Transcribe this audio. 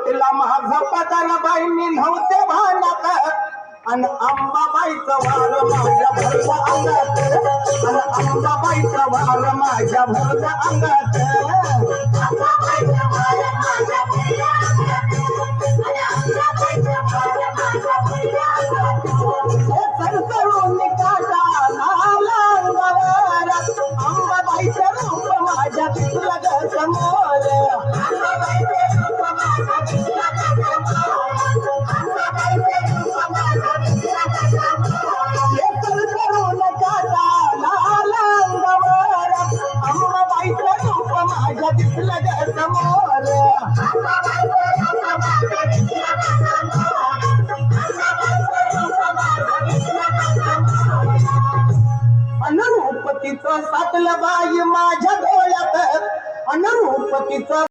तिला माझं पदाला बाईंनी नव्हते भानात अन अंबाबाईचं वार माझ्या भरल्या अंगात अन अंबाबाईचं वार माझ्या भरल्या अंगात सरसरून काटा लाला अंगावर अंबाबाईचं रूप माझ्या दिसलं समोर अनुरूपतीचं सातलं बाई माझ्या डोळ्यात अनुरूपतीचं